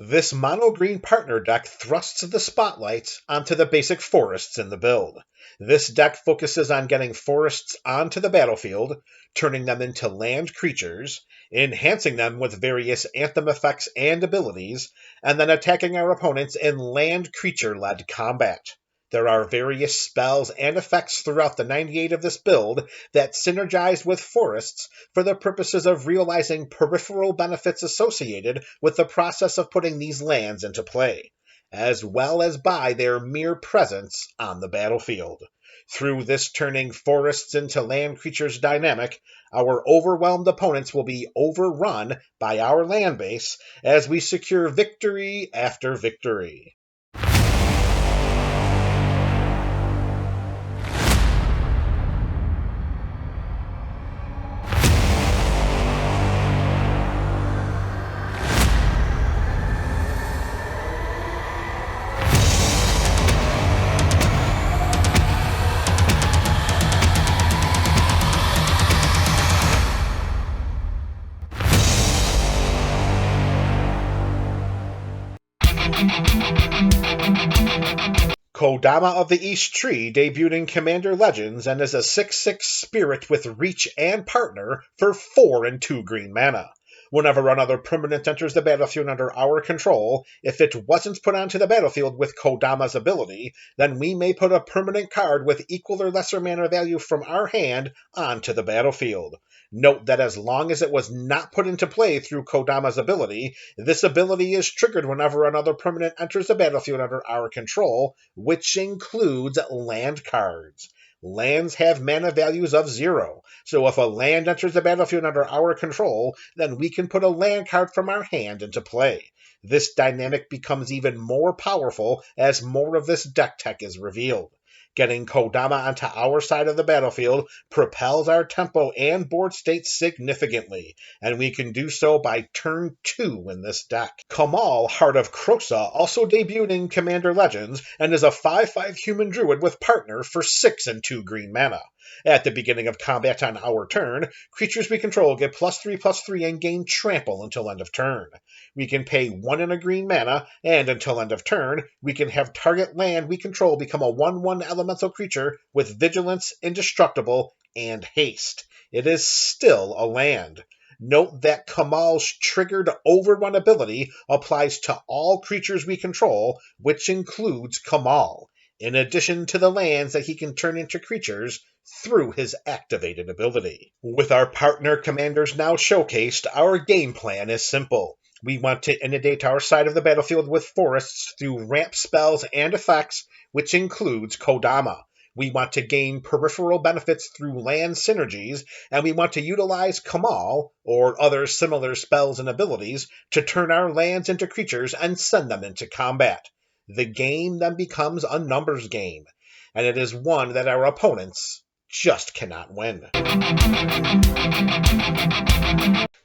This mono-green partner deck thrusts the spotlight onto the basic forests in the build. This deck focuses on getting forests onto the battlefield, turning them into land creatures, enhancing them with various anthem effects and abilities, and then attacking our opponents in land creature-led combat. There are various spells and effects throughout the 98 of this build that synergize with forests for the purposes of realizing peripheral benefits associated with the process of putting these lands into play, as well as by their mere presence on the battlefield. Through this turning forests into land creatures dynamic, our overwhelmed opponents will be overrun by our land base as we secure victory after victory. Kodama of the East Tree debuted in Commander Legends and is a 6/6 spirit with reach and partner for 4 and 2 green mana. Whenever another permanent enters the battlefield under our control, if it wasn't put onto the battlefield with Kodama's ability, then we may put a permanent card with equal or lesser mana value from our hand onto the battlefield. Note that as long as it was not put into play through Kodama's ability, this ability is triggered whenever another permanent enters the battlefield under our control, which includes land cards. Lands have mana values of 0, so if a land enters the battlefield under our control, then we can put a land card from our hand into play. This dynamic becomes even more powerful as more of this deck tech is revealed. Getting Kodama onto our side of the battlefield propels our tempo and board state significantly, and we can do so by turn 2 in this deck. Kamahl, Heart of Krosa, also debuted in Commander Legends and is a 5/5 human druid with partner for 6 and 2 green mana. At the beginning of combat on our turn, creatures we control get +3/+3 and gain trample until end of turn. We can pay 1 and a green mana, and until end of turn, we can have target land we control become a 1/1 elemental creature with vigilance, indestructible, and haste. It is still a land. Note that Kamahl's triggered overrun ability applies to all creatures we control, which includes Kamahl, in addition to the lands that he can turn into creatures through his activated ability. With our partner commanders now showcased, our game plan is simple. We want to inundate our side of the battlefield with forests through ramp spells and effects, which includes Kodama. We want to gain peripheral benefits through land synergies, and we want to utilize Kamahl, or other similar spells and abilities, to turn our lands into creatures and send them into combat. The game then becomes a numbers game, and it is one that our opponents just cannot win.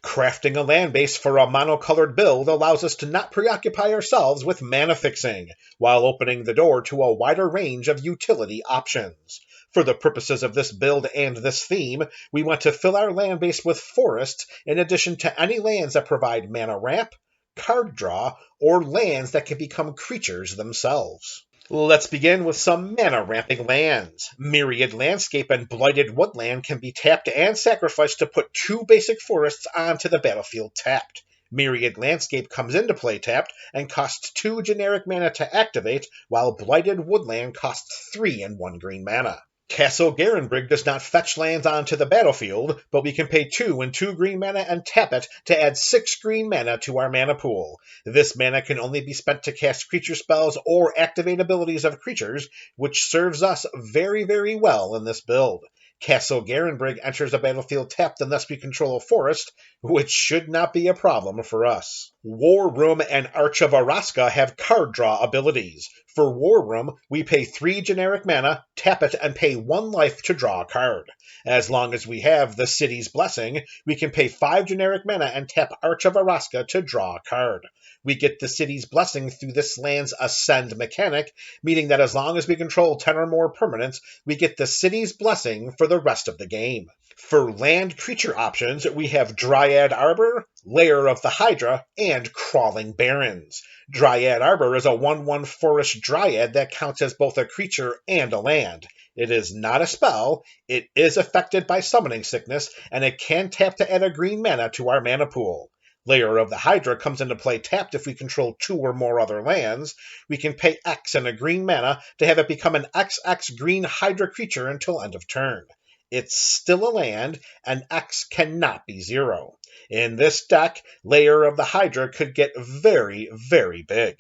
Crafting a land base for a monocolored build allows us to not preoccupy ourselves with mana fixing, while opening the door to a wider range of utility options. For the purposes of this build and this theme, we want to fill our land base with forests in addition to any lands that provide mana ramp, card draw, or lands that can become creatures themselves. Let's begin with some mana-ramping lands. Myriad Landscape and Blighted Woodland can be tapped and sacrificed to put 2 basic forests onto the battlefield tapped. Myriad Landscape comes into play tapped and costs 2 generic mana to activate, while Blighted Woodland costs 3 and 1 green mana. Castle Garenbrig does not fetch lands onto the battlefield, but we can pay 2 and 2 green mana and tap it to add 6 green mana to our mana pool. This mana can only be spent to cast creature spells or activate abilities of creatures, which serves us very, very well in this build. Castle Garenbrig enters the battlefield tapped unless we control a forest, which should not be a problem for us. War Room and Arch of Araska have card draw abilities. For War Room, we pay 3 generic mana, tap it, and pay 1 life to draw a card. As long as we have the City's Blessing, we can pay 5 generic mana and tap Arch of Araska to draw a card. We get the City's Blessing through this land's Ascend mechanic, meaning that as long as we control 10 or more permanents, we get the City's Blessing for the rest of the game. For land creature options, we have Dryad Arbor, Lair of the Hydra, and Crawling Barrens. Dryad Arbor is a 1/1 forest dryad that counts as both a creature and a land. It is not a spell, it is affected by summoning sickness, and it can tap to add a green mana to our mana pool. Lair of the Hydra comes into play tapped if we control 2 or more other lands. We can pay X and a green mana to have it become an XX green Hydra creature until end of turn. It's still a land, and X cannot be 0. In this deck, Lair of the Hydra could get very, very big.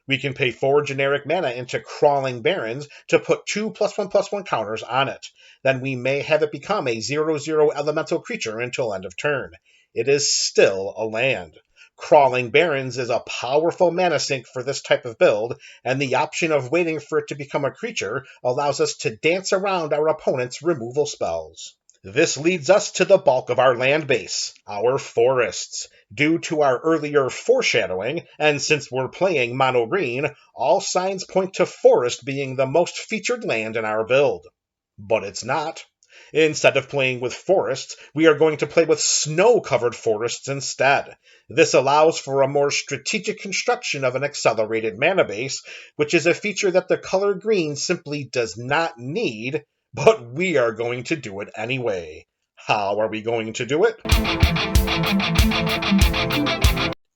We can pay 4 generic mana into Crawling Barrens to put 2 +1/+1 counters on it. Then we may have it become a 0/0 elemental creature until end of turn. It is still a land. Crawling Barrens is a powerful mana sink for this type of build, and the option of waiting for it to become a creature allows us to dance around our opponent's removal spells. This leads us to the bulk of our land base, our forests. Due to our earlier foreshadowing, and since we're playing mono green, all signs point to forest being the most featured land in our build. But it's not. Instead of playing with forests, we are going to play with snow-covered forests instead. This allows for a more strategic construction of an accelerated mana base, which is a feature that the color green simply does not need, but we are going to do it anyway. How are we going to do it?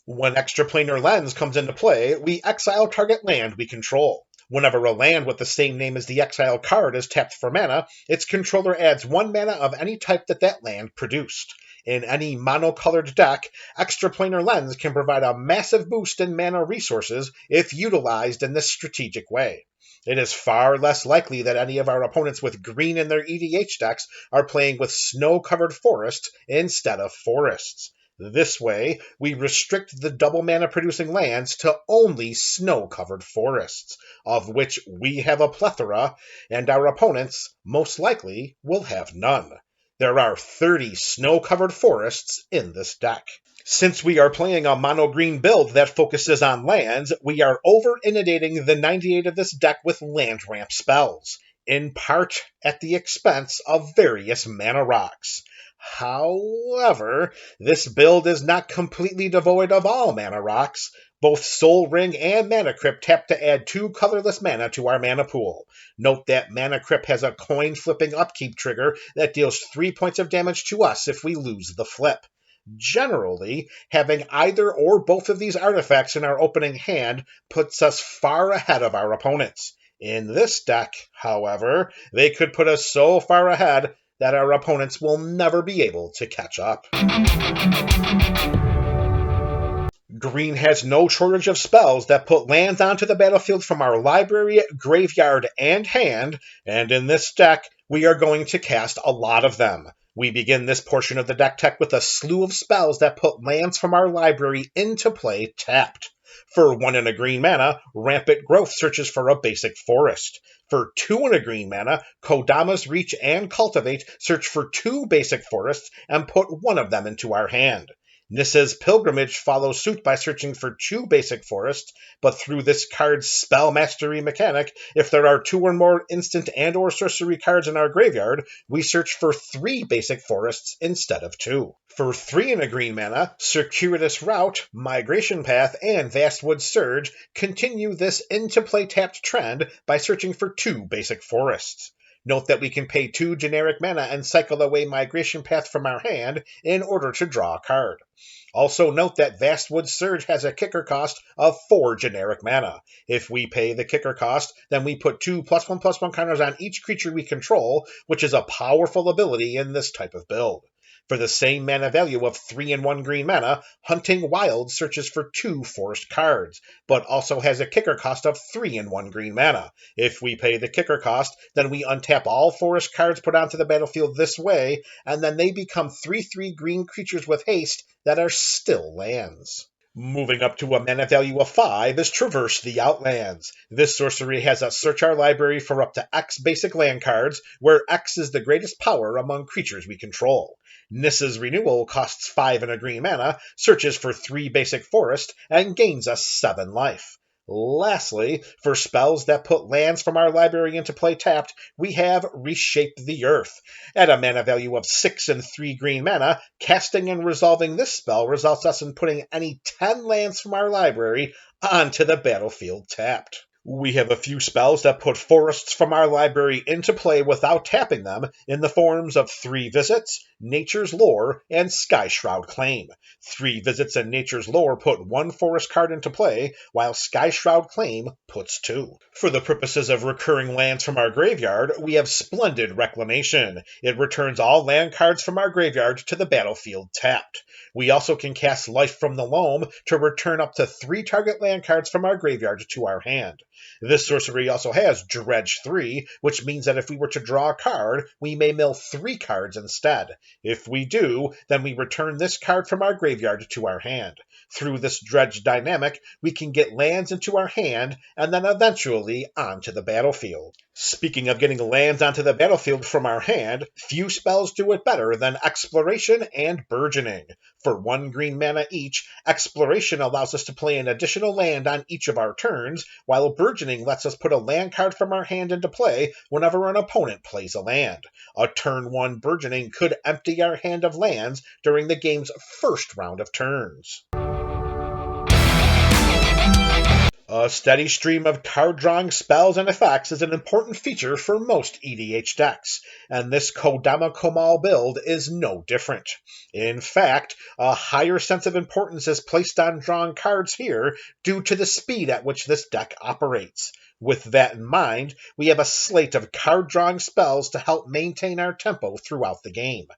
When Extraplanar Lens comes into play, we exile target land we control. Whenever a land with the same name as the exile card is tapped for mana, its controller adds 1 mana of any type that land produced. In any monocolored deck, Extraplanar Lens can provide a massive boost in mana resources if utilized in this strategic way. It is far less likely that any of our opponents with green in their EDH decks are playing with snow-covered forests instead of forests. This way, we restrict the double mana producing lands to only snow-covered forests, of which we have a plethora, and our opponents, most likely, will have none. There are 30 snow-covered forests in this deck. Since we are playing a mono-green build that focuses on lands, we are over-inundating the 98 of this deck with land ramp spells, in part at the expense of various mana rocks. However, this build is not completely devoid of all mana rocks. Both Soul Ring and Mana Crypt tap to add 2 colorless mana to our mana pool. Note that Mana Crypt has a coin-flipping upkeep trigger that deals 3 points of damage to us if we lose the flip. Generally, having either or both of these artifacts in our opening hand puts us far ahead of our opponents. In this deck, however, they could put us so far ahead that our opponents will never be able to catch up. Green has no shortage of spells that put lands onto the battlefield from our library, graveyard, and hand, and in this deck, we are going to cast a lot of them. We begin this portion of the deck tech with a slew of spells that put lands from our library into play tapped. For 1 and a green mana, Rampant Growth searches for a basic forest. For 2 and a green mana, Kodama's Reach and Cultivate search for 2 basic forests and put 1 of them into our hand. Nissa's Pilgrimage follows suit by searching for 2 basic forests, but through this card's spell mastery mechanic, if there are 2 or more instant and or sorcery cards in our graveyard, we search for 3 basic forests instead of 2. For 3 and a green mana, Circuitous Route, Migration Path, and Vastwood Surge continue this into-play tapped trend by searching for 2 basic forests. Note that we can pay 2 generic mana and cycle away Migration Path from our hand in order to draw a card. Also note that Vastwood Surge has a kicker cost of 4 generic mana. If we pay the kicker cost, then we put 2 +1/+1 counters on each creature we control, which is a powerful ability in this type of build. For the same mana value of 3 and 1 green mana, Hunting Wild searches for 2 forest cards, but also has a kicker cost of 3 and 1 green mana. If we pay the kicker cost, then we untap all forest cards put onto the battlefield this way, and then they become 3/3 green creatures with haste that are still lands. Moving up to a mana value of 5 is Traverse the Outlands. This sorcery has us search our library for up to X basic land cards, where X is the greatest power among creatures we control. Nissa's Renewal costs 5 and a green mana, searches for 3 basic forest, and gains us 7 life. Lastly, for spells that put lands from our library into play tapped, we have Reshape the Earth. At a mana value of 6 and 3 green mana, casting and resolving this spell results us in putting any 10 lands from our library onto the battlefield tapped. We have a few spells that put forests from our library into play without tapping them in the forms of 3 Visits, Nature's Lore, and Skyshroud Claim. 3 Visits and Nature's Lore put 1 forest card into play, while Skyshroud Claim puts 2. For the purposes of recurring lands from our graveyard, we have Splendid Reclamation. It returns all land cards from our graveyard to the battlefield tapped. We also can cast Life from the Loam to return up to 3 target land cards from our graveyard to our hand. This sorcery also has Dredge 3, which means that if we were to draw a card, we may mill 3 cards instead. If we do, then we return this card from our graveyard to our hand. Through this Dredge dynamic, we can get lands into our hand and then eventually onto the battlefield. Speaking of getting lands onto the battlefield from our hand, few spells do it better than Exploration and Burgeoning. For 1 green mana each, Exploration allows us to play an additional land on each of our turns, while Burgeoning lets us put a land card from our hand into play whenever an opponent plays a land. A turn 1 Burgeoning could empty our hand of lands during the game's first round of turns. A steady stream of card-drawing spells and effects is an important feature for most EDH decks, and this Kodama Kamahl build is no different. In fact, a higher sense of importance is placed on drawing cards here due to the speed at which this deck operates. With that in mind, we have a slate of card-drawing spells to help maintain our tempo throughout the game.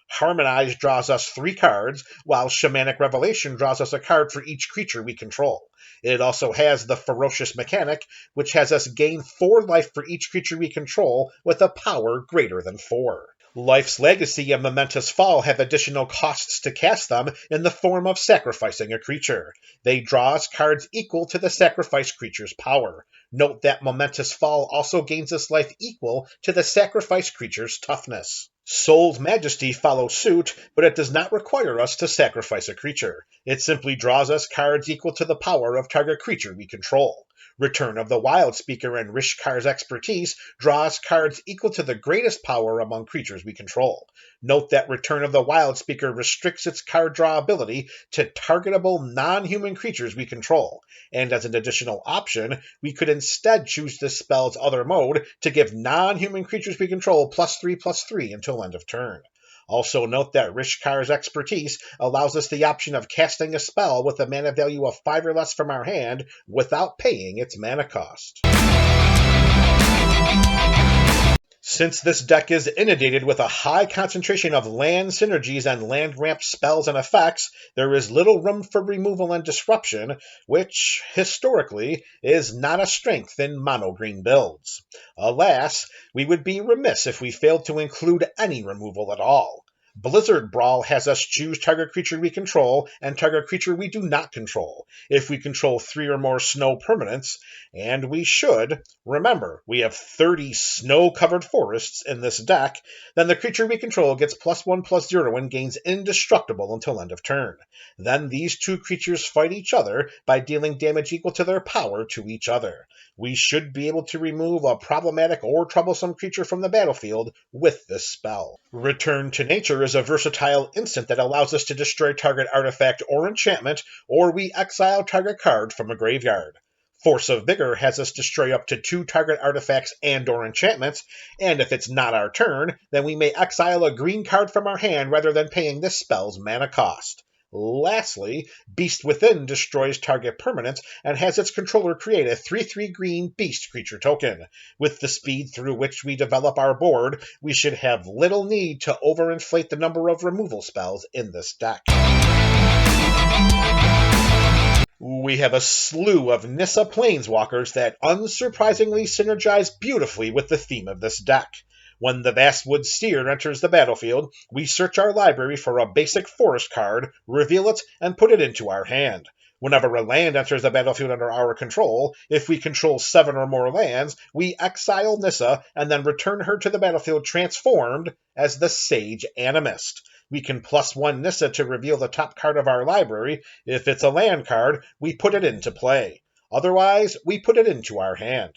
Harmonize draws us 3 cards, while Shamanic Revelation draws us a card for each creature we control. It also has the Ferocious mechanic, which has us gain 4 life for each creature we control with a power greater than 4. Life's Legacy and Momentous Fall have additional costs to cast them in the form of sacrificing a creature. They draw us cards equal to the sacrificed creature's power. Note that Momentous Fall also gains us life equal to the sacrificed creature's toughness. Soul's Majesty follows suit, but it does not require us to sacrifice a creature. It simply draws us cards equal to the power of target creature we control. Return of the Wildspeaker and Rishkar's Expertise draws cards equal to the greatest power among creatures we control. Note that Return of the Wildspeaker restricts its card draw ability to targetable non-human creatures we control, and as an additional option, we could instead choose this spell's other mode to give non-human creatures we control +3/+3 until end of turn. Also note that Rishkar's Expertise allows us the option of casting a spell with a mana value of 5 or less from our hand without paying its mana cost. Since this deck is inundated with a high concentration of land synergies and land ramp spells and effects, there is little room for removal and disruption, which, historically, is not a strength in mono-green builds. Alas, we would be remiss if we failed to include any removal at all. Blizzard Brawl has us choose target creature we control and target creature we do not control, if we control 3 or more snow permanents, and we should. Remember, we have 30 snow-covered forests in this deck. Then the creature we control gets +1/+0 and gains indestructible until end of turn. Then these 2 creatures fight each other by dealing damage equal to their power to each other. We should be able to remove a problematic or troublesome creature from the battlefield with this spell. Return to Nature is a versatile instant that allows us to destroy target artifact or enchantment, or we exile target card from a graveyard. Force of Vigor has us destroy up to 2 target artifacts and or enchantments, and if it's not our turn, then we may exile a green card from our hand rather than paying this spell's mana cost. Lastly, Beast Within destroys target permanents and has its controller create a 3/3 green beast creature token. With the speed through which we develop our board, we should have little need to overinflate the number of removal spells in this deck. We have a slew of Nissa Planeswalkers that unsurprisingly synergize beautifully with the theme of this deck. When the Vastwood Seer enters the battlefield, we search our library for a basic forest card, reveal it, and put it into our hand. Whenever a land enters the battlefield under our control, if we control 7 or more lands, we exile Nissa and then return her to the battlefield transformed as the Sage Animist. We can +1 Nissa to reveal the top card of our library. If it's a land card, we put it into play. Otherwise, we put it into our hand.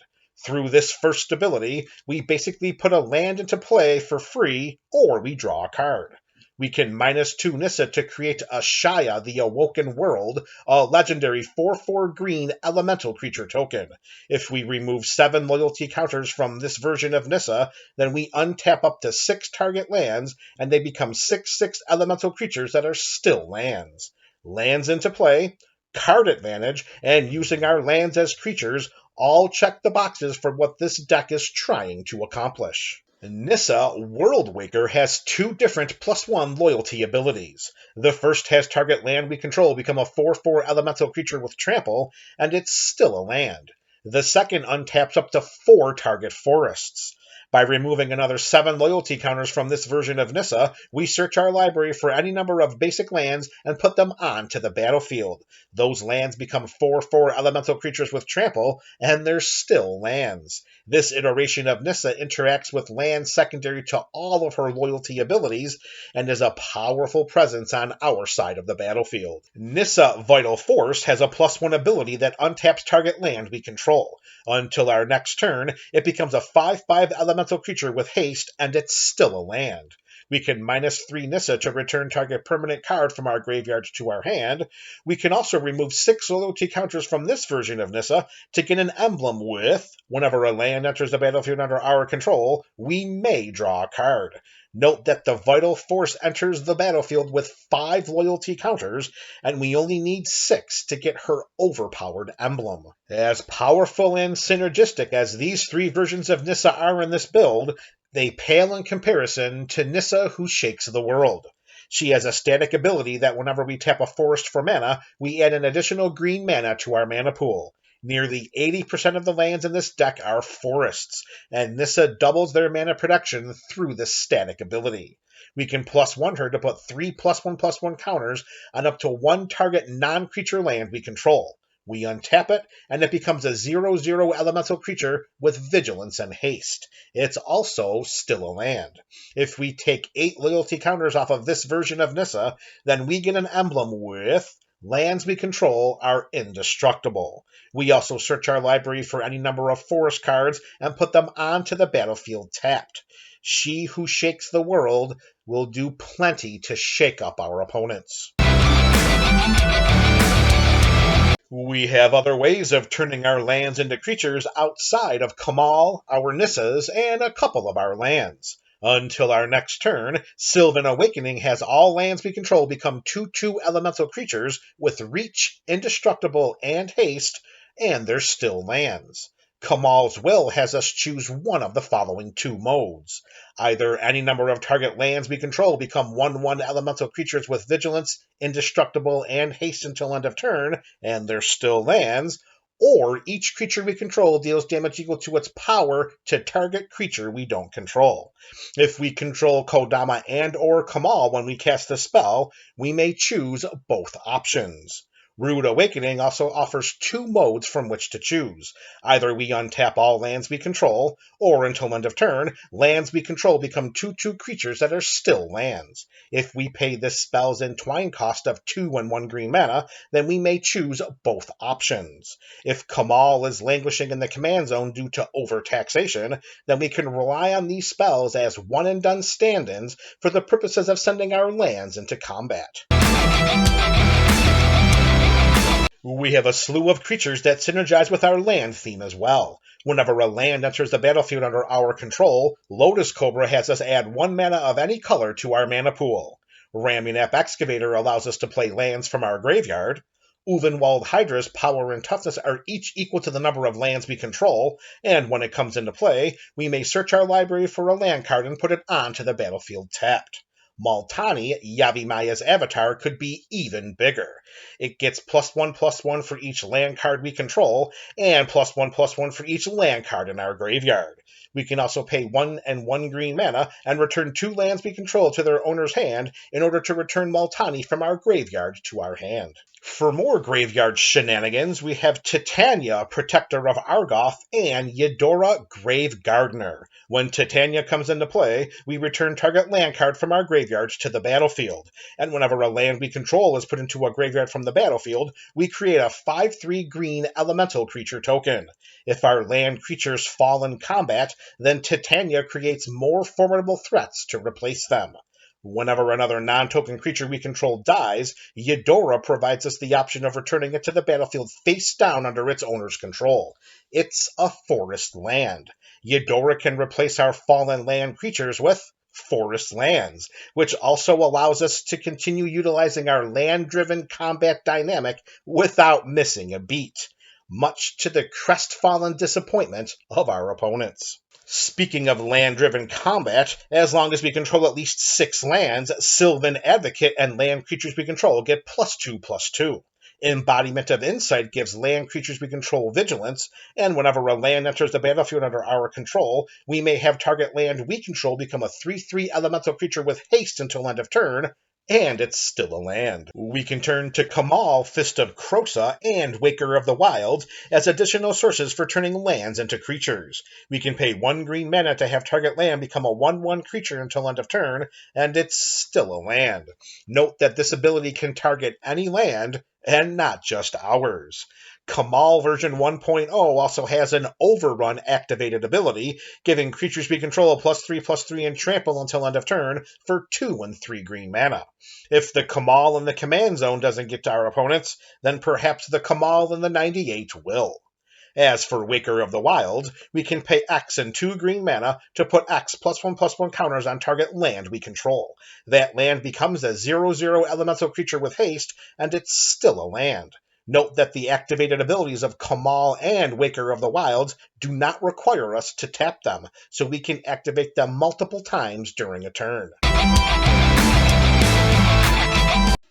Through this first ability, we basically put a land into play for free, or we draw a card. We can -2 Nissa to create Ashaya, the Awoken World, a legendary 4/4 green elemental creature token. If we remove 7 loyalty counters from this version of Nissa, then we untap up to 6 target lands, and they become 6/6 elemental creatures that are still lands. Lands into play, card advantage, and using our lands as creatures all check the boxes for what this deck is trying to accomplish. Nissa Worldwaker has 2 different +1 loyalty abilities. The first has target land we control become a 4/4 elemental creature with trample, and it's still a land. The second untaps up to 4 target forests. By removing another 7 loyalty counters from this version of Nissa, we search our library for any number of basic lands and put them onto the battlefield. Those lands become 4/4 elemental creatures with trample, and they're still lands. This iteration of Nissa interacts with lands secondary to all of her loyalty abilities, and is a powerful presence on our side of the battlefield. Nissa Vital Force has a +1 ability that untaps target land we control. Until our next turn, it becomes a 5/5 elemental creature with haste, and it's still a land. We can -3 Nissa to return target permanent card from our graveyard to our hand. We can also remove 6 loyalty counters from this version of Nissa to get an emblem with, whenever a land enters the battlefield under our control, we may draw a card. Note that the Vital Force enters the battlefield with 5 loyalty counters, and we only need 6 to get her overpowered emblem. As powerful and synergistic as these 3 versions of Nissa are in this build, they pale in comparison to Nissa Who Shakes the World. She has a static ability that whenever we tap a forest for mana, we add an additional green mana to our mana pool. Nearly 80% of the lands in this deck are forests, and Nissa doubles their mana protection through this static ability. We can +1 her to put 3 +1/+1 counters on up to 1 target non-creature land we control. We untap it, and it becomes a 0/0 elemental creature with vigilance and haste. It's also still a land. If we take 8 loyalty counters off of this version of Nissa, then we get an emblem with lands we control are indestructible. We also search our library for any number of forest cards and put them onto the battlefield tapped. She Who Shakes the World will do plenty to shake up our opponents. We have other ways of turning our lands into creatures outside of Kamahl, our Nissas, and a couple of our lands. Until our next turn, Sylvan Awakening has all lands we control become 2/2 elemental creatures with reach, indestructible, and haste, and they're still lands. Kamahl's Will has us choose one of the following 2 modes. Either any number of target lands we control become 1/1 elemental creatures with vigilance, indestructible, and haste until end of turn, and they're still lands, or each creature we control deals damage equal to its power to target creature we don't control. If we control Kodama and or Kamahl when we cast the spell, we may choose both options. Rude Awakening also offers 2 modes from which to choose. Either we untap all lands we control, or until end of turn, lands we control become 2/2 creatures that are still lands. If we pay this spell's entwine cost of 2 and 1 green mana, then we may choose both options. If Kamahl is languishing in the command zone due to overtaxation, then we can rely on these spells as one-and-done stand-ins for the purposes of sending our lands into combat. We have a slew of creatures that synergize with our land theme as well. Whenever a land enters the battlefield under our control, Lotus Cobra has us add 1 mana of any color to our mana pool. Ramunap Excavator allows us to play lands from our graveyard. Ulvenwald Hydra's power and toughness are each equal to the number of lands we control, and when it comes into play, we may search our library for a land card and put it onto the battlefield tapped. Multani, Yavimaya's avatar, could be even bigger. It gets +1/+1 for each land card we control, and +1/+1 for each land card in our graveyard. We can also pay 1 and 1 green mana and return 2 lands we control to their owner's hand in order to return Multani from our graveyard to our hand. For more graveyard shenanigans, we have Titania, Protector of Argoth, and Eudora, Grave Gardener. When Titania comes into play, we return target land card from our graveyard graveyards to the battlefield, and whenever a land we control is put into a graveyard from the battlefield, we create a 5/3 green elemental creature token. If our land creatures fall in combat, then Titania creates more formidable threats to replace them. Whenever another non-token creature we control dies, Eudora provides us the option of returning it to the battlefield face down under its owner's control. It's a forest land. Eudora can replace our fallen land creatures with forest lands, which also allows us to continue utilizing our land-driven combat dynamic without missing a beat, much to the crestfallen disappointment of our opponents. Speaking of land-driven combat, as long as we control at least 6 lands, Sylvan Advocate and land creatures we control get +2/+2. Embodiment of Insight gives land creatures we control vigilance, and whenever a land enters the battlefield under our control, we may have target land we control become a 3/3 elemental creature with haste until end of turn, and it's still a land. We can turn to Kamahl, Fist of Krosa, and Waker of the Wild as additional sources for turning lands into creatures. We can pay 1 green mana to have target land become a 1/1 creature until end of turn, and it's still a land. Note that this ability can target any land, and not just ours. Kamahl version 1.0 also has an Overrun activated ability, giving creatures we control a +3/+3 and trample until end of turn for 2 and 3 green mana. If the Kamahl in the command zone doesn't get to our opponents, then perhaps the Kamahl in the 98 will. As for Waker of the Wild, we can pay X and 2 green mana to put X +1/+1 counters on target land we control. That land becomes a 0/0 elemental creature with haste, and it's still a land. Note that the activated abilities of Kamahl and Waker of the Wild do not require us to tap them, so we can activate them multiple times during a turn.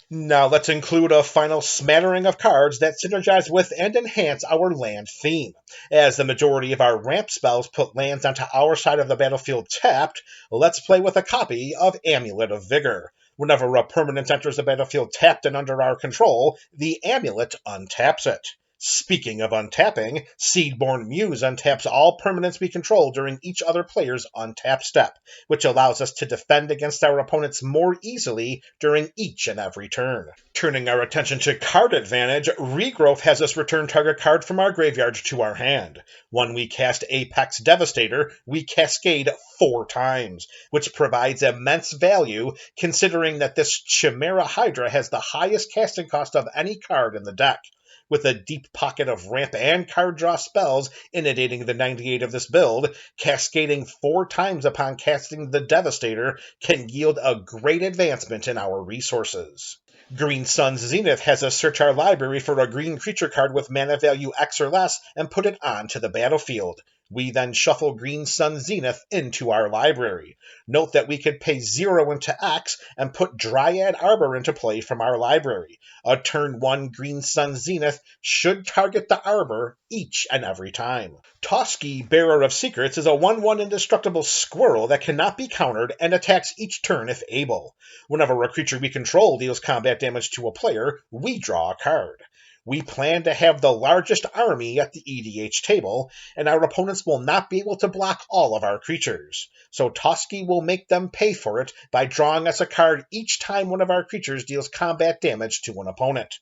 Now let's include a final smattering of cards that synergize with and enhance our land theme. As the majority of our ramp spells put lands onto our side of the battlefield tapped, let's play with a copy of Amulet of Vigor. Whenever a permanent enters the battlefield tapped and under our control, the amulet untaps it. Speaking of untapping, Seedborn Muse untaps all permanents we control during each other player's untap step, which allows us to defend against our opponents more easily during each and every turn. Turning our attention to card advantage, Regrowth has us return target card from our graveyard to our hand. When we cast Apex Devastator, we cascade 4 times, which provides immense value considering that this Chimera Hydra has the highest casting cost of any card in the deck. With a deep pocket of ramp and card draw spells inundating the 98 of this build, cascading 4 times upon casting the Devastator can yield a great advancement in our resources. Green Sun's Zenith has us search our library for a green creature card with mana value X or less and put it onto the battlefield. We then shuffle Green Sun Zenith into our library. Note that we could pay 0 into X and put Dryad Arbor into play from our library. A turn 1 Green Sun Zenith should target the Arbor each and every time. Toski, Bearer of Secrets, is a 1/1 indestructible squirrel that cannot be countered and attacks each turn if able. Whenever a creature we control deals combat damage to a player, we draw a card. We plan to have the largest army at the EDH table, and our opponents will not be able to block all of our creatures. So Toski will make them pay for it by drawing us a card each time one of our creatures deals combat damage to an opponent.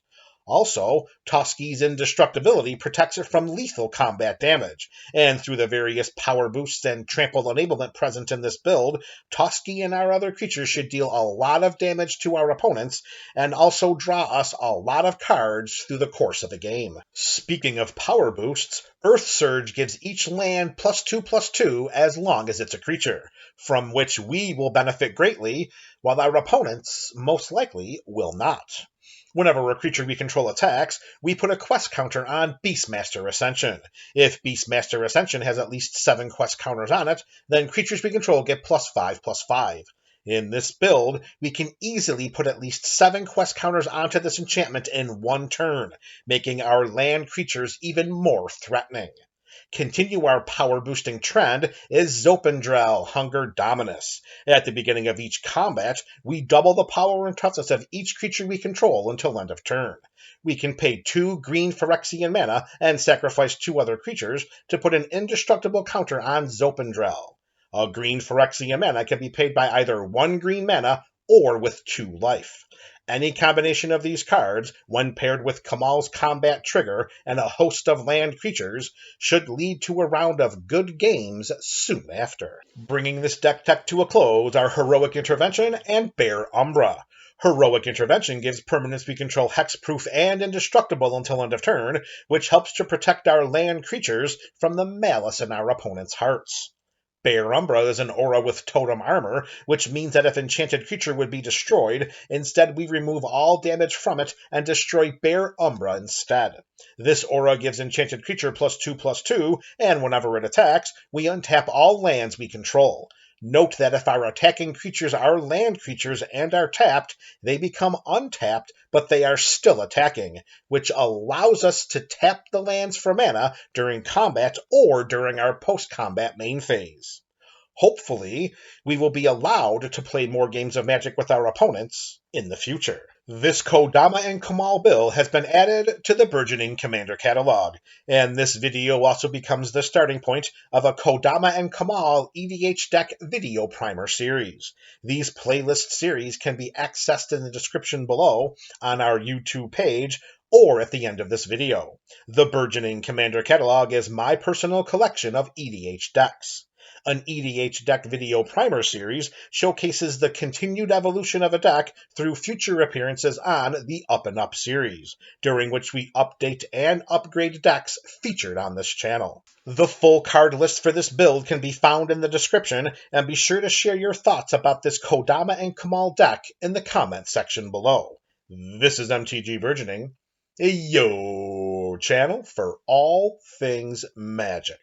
Also, Toski's indestructibility protects it from lethal combat damage, and through the various power boosts and trample enablement present in this build, Toski and our other creatures should deal a lot of damage to our opponents, and also draw us a lot of cards through the course of the game. Speaking of power boosts, Earth Surge gives each land +2/+2 as long as it's a creature, from which we will benefit greatly, while our opponents most likely will not. Whenever a creature we control attacks, we put a quest counter on Beastmaster Ascension. If Beastmaster Ascension has at least 7 quest counters on it, then creatures we control get +5/+5. In this build, we can easily put at least 7 quest counters onto this enchantment in 1 turn, making our land creatures even more threatening. Continue our power-boosting trend is Zopendrel, Hunger Dominus. At the beginning of each combat, we double the power and toughness of each creature we control until end of turn. We can pay 2 green Phyrexian mana and sacrifice 2 other creatures to put an indestructible counter on Zopendrel. A green Phyrexian mana can be paid by either 1 green mana or with 2 life. Any combination of these cards, when paired with Kamahl's combat trigger and a host of land creatures, should lead to a round of good games soon after. Bringing this deck tech to a close are Heroic Intervention and Bear Umbra. Heroic Intervention gives permanents we control hexproof and indestructible until end of turn, which helps to protect our land creatures from the malice in our opponent's hearts. Bear Umbra is an aura with totem armor, which means that if enchanted creature would be destroyed, instead we remove all damage from it and destroy Bear Umbra instead. This aura gives enchanted creature +2/+2, and whenever it attacks, we untap all lands we control. Note that if our attacking creatures are land creatures and are tapped, they become untapped, but they are still attacking, which allows us to tap the lands for mana during combat or during our post-combat main phase. Hopefully, we will be allowed to play more games of Magic with our opponents in the future. This Kodama and Kamahl bill has been added to the Burgeoning Commander Catalog, and this video also becomes the starting point of a Kodama and Kamahl EDH deck video primer series. These playlist series can be accessed in the description below, on our YouTube page, or at the end of this video. The Burgeoning Commander Catalog is my personal collection of EDH decks. An EDH deck video primer series showcases the continued evolution of a deck through future appearances on the Up and Up series, during which we update and upgrade decks featured on this channel. The full card list for this build can be found in the description, and be sure to share your thoughts about this Kodama and Kamahl deck in the comment section below. This is MTG Burgeoning, your channel for all things Magic.